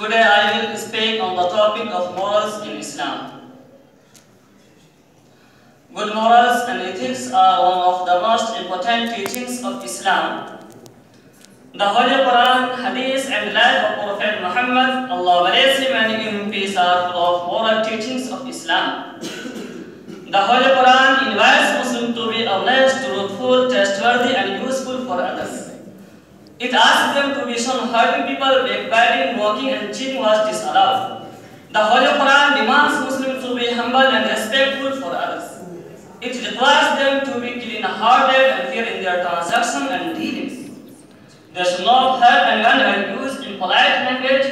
Today I will speak on the topic of morals in Islam. Good morals and ethics are one of the most important teachings of Islam. The Holy Quran, Hadith and life of Prophet Muhammad, Allah bless him and give him peace, are full of moral teachings of Islam. The Holy Quran invites Muslims to be honest, truthful, trustworthy and useful for others. It asks them to be shown hurting people, backbiting, mocking and cheating was disallowed. The Holy Quran demands Muslims to be humble and respectful for others. It requires them to be clean-hearted and fair in their transactions and dealings. They should not hurt anyone and use impolite language.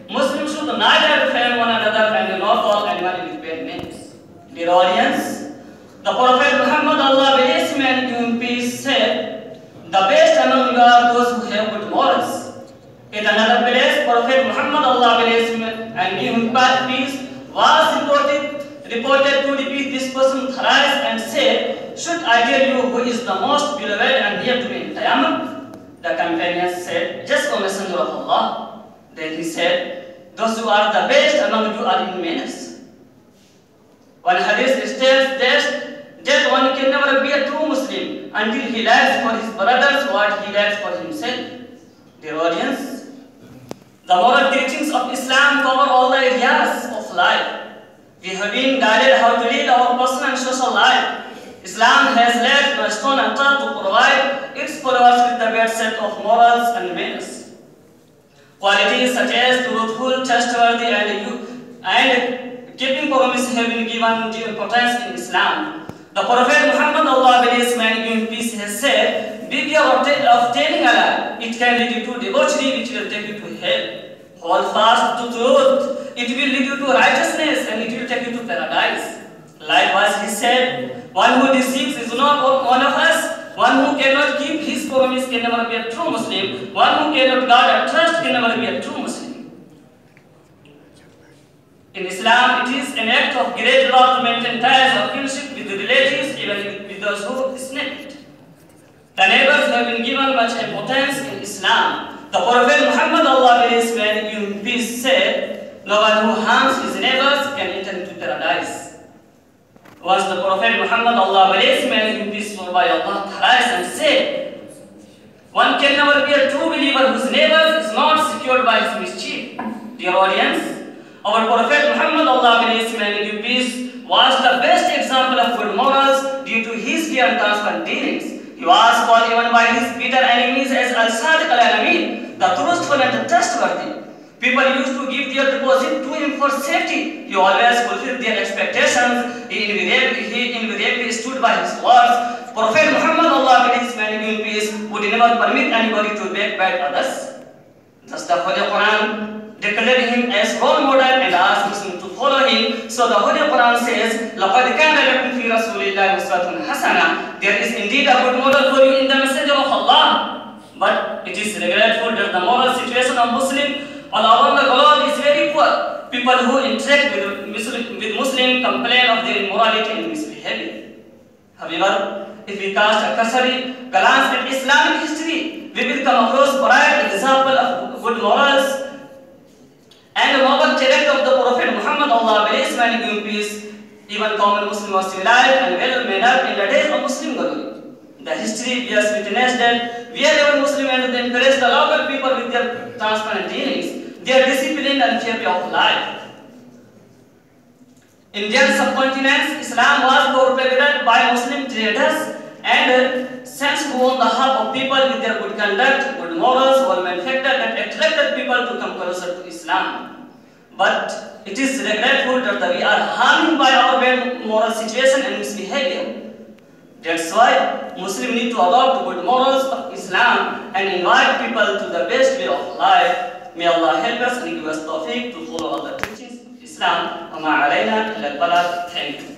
Muslims should neither defame one another and not call anyone in bad names. Dear audience, the Prophet Muhammad, Allah bless him and give him peace, said, "The best among you are those who have good morals." In another place, Prophet Muhammad, Allah bless him and give him peace, was reported to repeat this person thrice and said, "Should I tell you who is the most beloved and dear to me in Qiyamah?" The companions said, "Just, O Messenger of Allah." Then he said, "Those who are the best among you are in menace." One hadith states that one can never be a true Muslim until he lacks for his brothers what he lacks for himself. Dear audience, the moral teachings of Islam cover all the areas of life. We have been guided how to lead our personal and social life. Islam has left no stone unturned to provide its followers with the best set of morals and manners. Qualities such as truthful, trustworthy, and keeping promise have been given due importance in Islam. The Prophet Muhammad, Allah bless him and give him peace, has said, "Beware of telling a lie. It can lead you to debauchery, which will take you to hell. Hold fast to truth. It will lead you to righteousness, and it will take you to paradise." Likewise, he said, "One who deceives is not one of us. One who cannot keep his promise can never be a true Muslim. One who cannot guard a trust can never be a true Muslim." In Islam, it is an act of great law to maintain ties of kinship with the relatives, even with those who snap it. The neighbors have been given much importance in Islam. The Prophet Muhammad, Allah bless him and give him peace, said, "No one who harms his neighbors can enter into paradise." Once the Prophet Muhammad, Allah bless him and give him peace, swore by Allah thrice and said, "One can never be a true believer whose neighbors is not secured by his mischief." Dear audience, our Prophet Muhammad, Allah bless him and give him peace, was the best example of good morals due to his clear and transparent dealings. He was called even by his bitter enemies as Al-Sadiq al-Amin, the truthful and the trustworthy. People used to give their deposit to him for safety. He always fulfilled their expectations. He invariably stood by his words. Prophet Muhammad, Allah bless him and give him peace, would never permit anybody to backbite others. Thus the Holy Quran declared him as role model and asked Muslims to follow him. So the Holy Quran says, "Laqad kana lakum fi rasulillahi uswatun hasana." There is indeed a good model for you in the Messenger of Allah. But it is regretful that the moral situation of Muslims all around the globe is very poor. People who interact with Muslims complain of their immorality and misbehavior. However, if we cast a cursory glance at Islamic history, we will come across a bright example of good morals and a noble character of the Prophet Muhammad, Allah bless him and give him peace. Even common Muslims were civilized and well-mannered in the days of Muslim glory. The history bears witness that wherever Muslims and they encouraged the local people with their transparent dealings, their discipline and fair way of life. Indian subcontinent, Islam was propagated by Muslim traders and saints who on the heart of people with their good conduct, good morals, were manufactured that attracted people to come closer to Islam. But it is regretful that we are harmed by our bad moral situation and misbehavior. That's why Muslims need to adopt good morals of Islam and invite people to the best way of life. May Allah help us and give us tawfiq to follow all the teachings of Islam. Wa ma alayna illa al-balagh. Thank you.